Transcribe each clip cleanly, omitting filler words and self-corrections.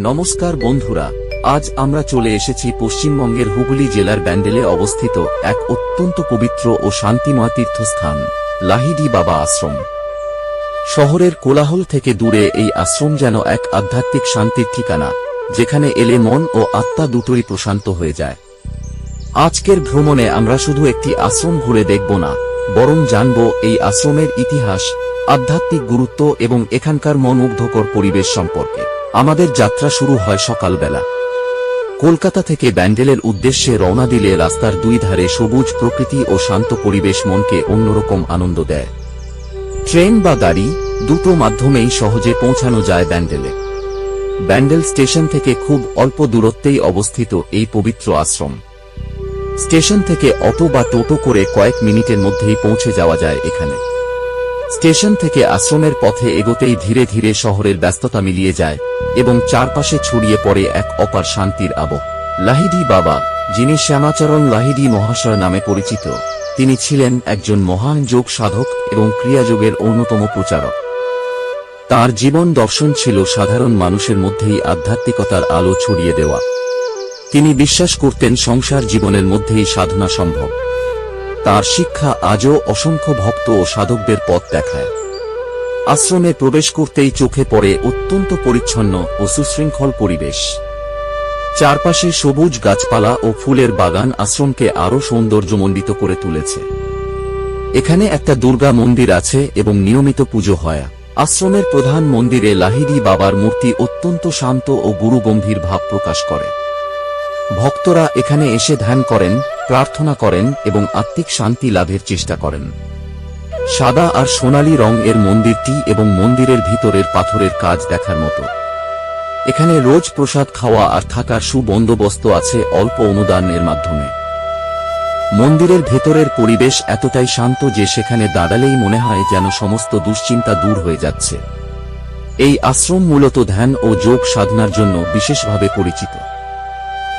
নমস্কার বন্ধুরা, আজ আমরা চলে এসেছি পশ্চিমবঙ্গের হুগলি জেলার ব্যান্ডেলে অবস্থিত এক অত্যন্ত পবিত্র ও শান্তিময় তীর্থস্থান লাহিড়ী বাবা আশ্রম। শহরের কোলাহল থেকে দূরে এই আশ্রম যেন এক আধ্যাত্মিক শান্তির ঠিকানা, যেখানে এলে মন ও আত্মা দুটোই প্রশান্ত হয়ে যায়। আজকের ভ্রমণে আমরা শুধু একটি আশ্রম ঘুরে দেখব না, বরং জানব এই আশ্রমের ইতিহাস, আধ্যাত্মিক গুরুত্ব এবং এখানকার মনোমুগ্ধকর পরিবেশ সম্পর্কে। আমাদের যাত্রা শুরু হয় সকালবেলা। কলকাতা থেকে ব্যান্ডেলের উদ্দেশ্যে রওনা দিলে রাস্তার দুই ধারে সবুজ প্রকৃতি ও শান্ত পরিবেশ মনকে অন্যরকম আনন্দ দেয়। ট্রেন বা গাড়ি দুটো মাধ্যমেই সহজে পৌঁছানো যায় ব্যান্ডেলে। ব্যান্ডেল স্টেশন থেকে খুব অল্প দূরত্বেই অবস্থিত এই পবিত্র আশ্রম। স্টেশন থেকে অটো বা টোটো করে কয়েক মিনিটের মধ্যেই পৌঁছে যাওয়া যায় এখানে। স্টেশন থেকে আশ্রমের পথে এগোতেই ধীরে ধীরে শহরের ব্যস্ততা মিলিয়ে যায় এবং চারপাশে ছড়িয়ে পড়ে এক অপার শান্তির আবহ। লাহিড়ী বাবা, যিনি শ্যামাচরণ লাহিড়ী মহাশয় নামে পরিচিত, তিনি ছিলেন একজন মহান যোগ সাধক এবং ক্রিয়াযোগের অন্যতম প্রচারক। তার জীবন দর্শন ছিল সাধারণ মানুষের মধ্যেই আধ্যাত্মিকতার আলো ছড়িয়ে দেওয়া। তিনি বিশ্বাস করতেন সংসার জীবনের মধ্যেই সাধনা সম্ভব। তার শিক্ষা আজও অসংখ্য ভক্ত ও সাধকদের পথ দেখায়। আশ্রমে প্রবেশ করতেই চোখে পড়ে অত্যন্ত পরিচ্ছন্ন ও সুশৃঙ্খল পরিবেশ। চারপাশে সবুজ গাছপালা ও ফুলের বাগান আশ্রমকে আরও সৌন্দর্যমণ্ডিত করে তুলেছে। এখানে একটা দুর্গা মন্দির আছে এবং নিয়মিত পুজো হয়। আশ্রমের প্রধান মন্দিরে লাহিড়ী বাবার মূর্তি অত্যন্ত শান্ত ও গুরুগম্ভীর ভাব প্রকাশ করে। ভক্তরা এখানে এসে ধ্যান করেন, প্রার্থনা করেন এবং আত্মিক শান্তি লাভের চেষ্টা করেন। সাদা আর সোনালী রং এর মন্দিরটি এবং মন্দিরের ভিতরের পাথরের কাজ দেখার মতো। এখানে রোজ প্রসাদ খাওয়া আর থাকার সুবন্দোবস্ত আছে অল্প অনুদানের মাধ্যমে। মন্দিরের ভেতরের পরিবেশ এতটাই শান্ত যে সেখানে দাঁড়ালেই মনে হয় যেন সমস্ত দুশ্চিন্তা দূর হয়ে যাচ্ছে। এই আশ্রম মূলত ধ্যান ও যোগ সাধনার জন্য বিশেষভাবে পরিচিত।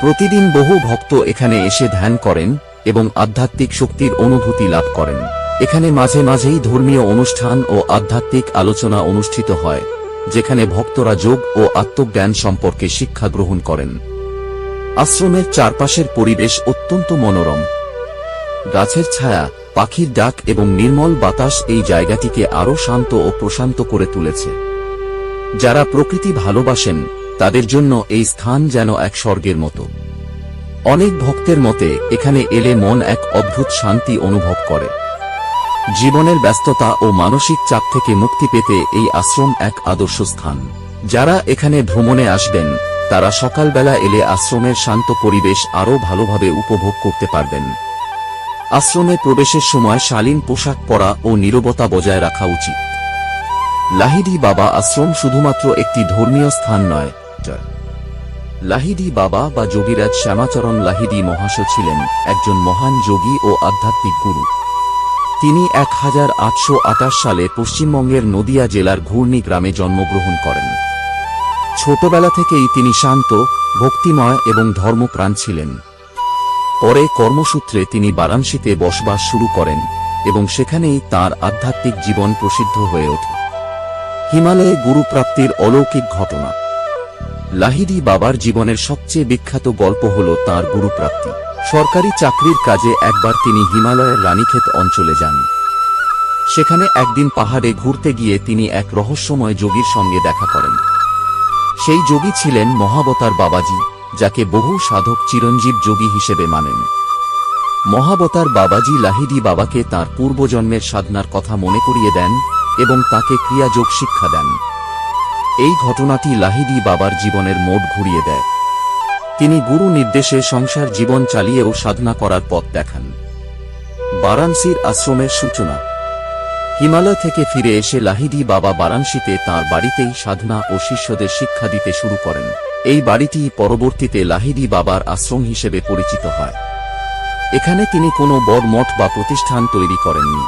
প্রতিদিন বহু ভক্ত এখানে এসে ধ্যান করেন এবং আধ্যাত্মিক শক্তির অনুভূতি লাভ করেন। এখানে মাঝে মাঝেই ধর্মীয় অনুষ্ঠান ও আধ্যাত্মিক আলোচনা অনুষ্ঠিত হয়, যেখানে ভক্তরা যোগ ও আত্মজ্ঞান সম্পর্কে শিক্ষা গ্রহণ করেন। আশ্রমের চারপাশের পরিবেশ অত্যন্ত মনোরম। গাছের ছায়া, পাখির ডাক এবং নির্মল বাতাস এই জায়গাটিকে আরও শান্ত ও প্রশান্ত করে তুলেছে। যারা প্রকৃতি ভালোবাসেন তাদের জন্য এই স্থান যেন এক স্বর্গের মতো। অনেক ভক্তের মতে এখানে এলে মন এক অদ্ভুত শান্তি অনুভব করে। জীবনের ব্যস্ততা ও মানসিক চাপ থেকে মুক্তি পেতে এই আশ্রম এক আদর্শ স্থান। যারা এখানে ভ্রমণে আসবেন তারা সকালবেলা এলে আশ্রমের শান্ত পরিবেশ আরও ভালোভাবে উপভোগ করতে পারবেন। আশ্রমে প্রবেশের সময় শালীন পোশাক পরা ও নীরবতা বজায় রাখা উচিত। লাহিড়ী বাবা আশ্রম শুধুমাত্র একটি ধর্মীয় স্থান নয়। লাহিড়ী বাবা বা যোগীরাজ শ্যামাচরণ লাহিড়ী মহাশয় ছিলেন একজন মহান যোগী ও আধ্যাত্মিক গুরু। তিনি 1828 সালে পশ্চিমবঙ্গের নদিয়া জেলার ঘূর্ণি গ্রামে জন্মগ্রহণ করেন। ছোটবেলা থেকেই তিনি শান্ত, ভক্তিময় এবং ধর্মপ্রাণ ছিলেন। পরে কর্মসূত্রে তিনি বারাণসীতে বসবাস শুরু করেন এবং সেখানেই তাঁর আধ্যাত্মিক জীবন প্রসিদ্ধ হয়ে ওঠে। হিমালয়ে গুরুপ্রাপ্তির অলৌকিক ঘটনা। লাহিড়ী বাবার জীবনের সবচেয়ে বিখ্যাত গল্প হল তাঁর গুরুপ্রাপ্তি। সরকারি চাকরির কাজে একবার তিনি হিমালয়ের রানীক্ষেত অঞ্চলে যান। সেখানে একদিন পাহাড়ে ঘুরতে গিয়ে তিনি এক রহস্যময় যোগীর সঙ্গে দেখা করেন। সেই যোগী ছিলেন মহাবতার বাবাজি, যাকে বহু সাধক চিরঞ্জীব যোগী হিসেবে মানেন। মহাবতার বাবাজি লাহিড়ী বাবাকে তাঁর পূর্বজন্মের সাধনার কথা মনে করিয়ে দেন এবং তাকে ক্রিয়াযোগ শিক্ষা দেন। এই ঘটনাটি লাহিড়ী বাবার জীবনের মোড় ঘুরিয়ে দেয়। তিনি গুরু নির্দেশে সংসার জীবন চালিয়েও সাধনা করার পথ দেখান। বারাণসীর আশ্রমের সূচনা। হিমালয় থেকে ফিরে এসে লাহিড়ী বাবা বারাণসীতে তাঁর বাড়িতেই সাধনা ও শিষ্যদের শিক্ষা দিতে শুরু করেন। এই বাড়িটি পরবর্তীতে লাহিড়ী বাবার আশ্রম হিসেবে পরিচিত হয়। এখানে তিনি কোনো বড় মঠ বা প্রতিষ্ঠান তৈরি করেননি।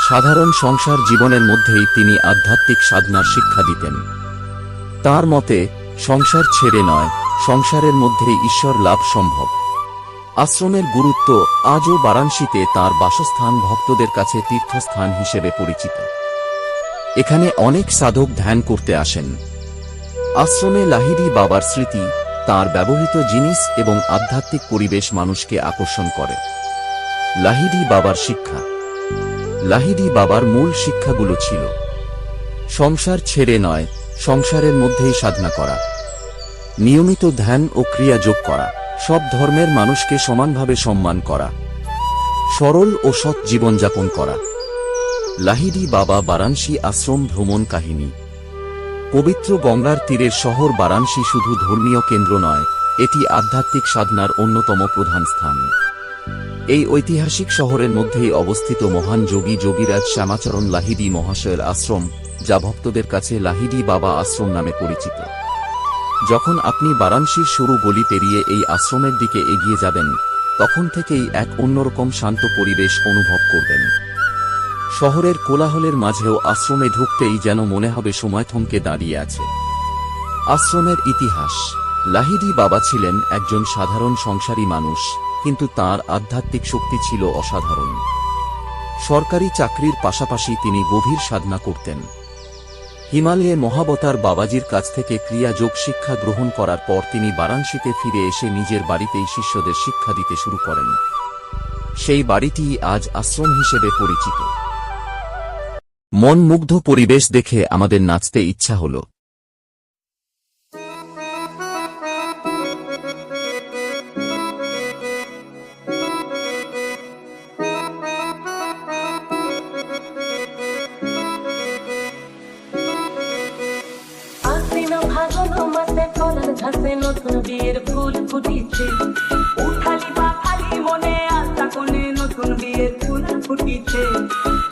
সাধারণ সংসার জীবনের মধ্যেই তিনি আধ্যাত্মিক সাধনার শিক্ষা দিতেন। তার মতে সংসার ছেড়ে নয়, সংসারের মধ্যেই ঈশ্বর লাভ সম্ভব। আশ্রমের গুরুত্ব আজও বারাণসীতে তাঁর বাসস্থান ভক্তদের কাছে তীর্থস্থান হিসেবে পরিচিত। এখানে অনেক সাধক ধ্যান করতে আসেন। আশ্রমে লাহিড়ী বাবার স্মৃতি, তাঁর ব্যবহৃত জিনিস এবং আধ্যাত্মিক পরিবেশ মানুষকে আকর্ষণ করে। লাহিড়ী বাবার শিক্ষা। লাহিড়ী বাবার মূল শিক্ষাগুলো ছিল: সংসার ছেড়ে নয়, সংসারের মধ্যেই সাধনা করা, নিয়মিত ধ্যান ও ক্রিয়া যোগ করা, সব ধর্মের মানুষকে সমানভাবে সম্মান করা, সরল ও সৎ জীবনযাপন করা। লাহিড়ী বাবা বারাণসী আশ্রম ভ্রমণ কাহিনী। পবিত্র গঙ্গার তীরের শহর বারাণসী শুধু ধর্মীয় কেন্দ্র নয়, এটি আধ্যাত্মিক সাধনার অন্যতম প্রধান স্থান। এই ঐতিহাসিক শহরের মধ্যেই অবস্থিত মহান যোগী যোগীরাজ শ্যামাচরণ লাহিড়ী মহাশয়ের আশ্রম, যা ভক্তদের কাছে লাহিড়ী বাবা আশ্রম নামে পরিচিত। যখন আপনি বারাণসীর সরু গলি পেরিয়ে এই আশ্রমের দিকে এগিয়ে যাবেন, তখন থেকেই এক অন্যরকম শান্ত পরিবেশ অনুভব করবেন। শহরের কোলাহলের মাঝেও আশ্রমে ঢুকতেই যেন মনে হবে সময় থমকে দাঁড়িয়ে আছে। আশ্রমের ইতিহাস। লাহিড়ী বাবা ছিলেন একজন সাধারণ সংসারী মানুষ, কিন্তু তাঁর আধ্যাত্মিক শক্তি ছিল অসাধারণ। সরকারি চাকরির পাশাপাশি তিনি গভীর সাধনা করতেন। হিমালয়ে মহাবতার বাবাজির কাছ থেকে ক্রিয়া যোগ শিক্ষা গ্রহণ করার পর তিনি বারাণসীতে ফিরে এসে নিজের বাড়িতেই শিষ্যদের শিক্ষা দিতে শুরু করেন। সেই বাড়িটি আজ আশ্রম হিসেবে পরিচিত। মন মুগ্ধ পরিবেশ দেখে আমাদের নাচতে ইচ্ছা হলো। নতুন বিয়ের ফুল ফুটিছে, উঠালি বা খালি মনে আশা কোণে নতুন বিয়ের ফুল ফুটিছে।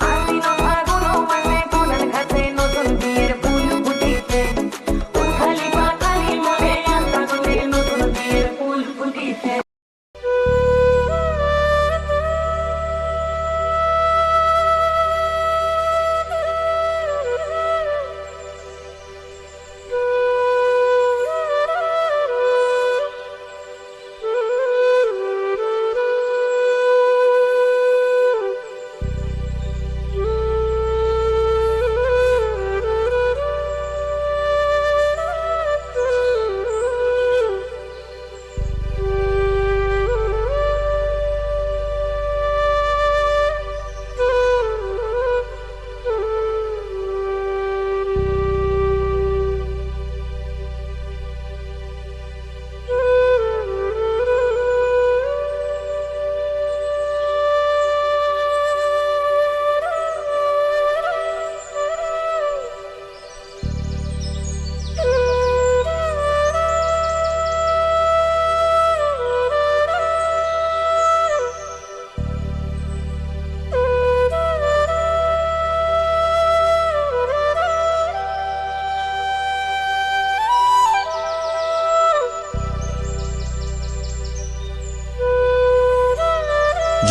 আশ্বিন ফাগুন মাসে কোণার ঘাটে নতুন বিয়ের ফুল ফুটিছে, উঠালি বা খালি মনে আশা কোণে নতুন বিয়ের ফুল ফুটিছে।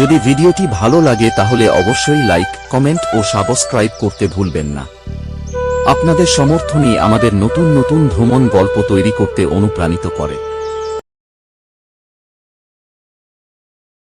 যদি ভিডিওটি ভালো লাগে তাহলে অবশ্যই লাইক, কমেন্ট ও সাবস্ক্রাইব করতে ভুলবেন না। আপনাদের সমর্থনই আমাদের নতুন নতুন ভ্রমণ গল্প তৈরি করতে অনুপ্রাণিত করে।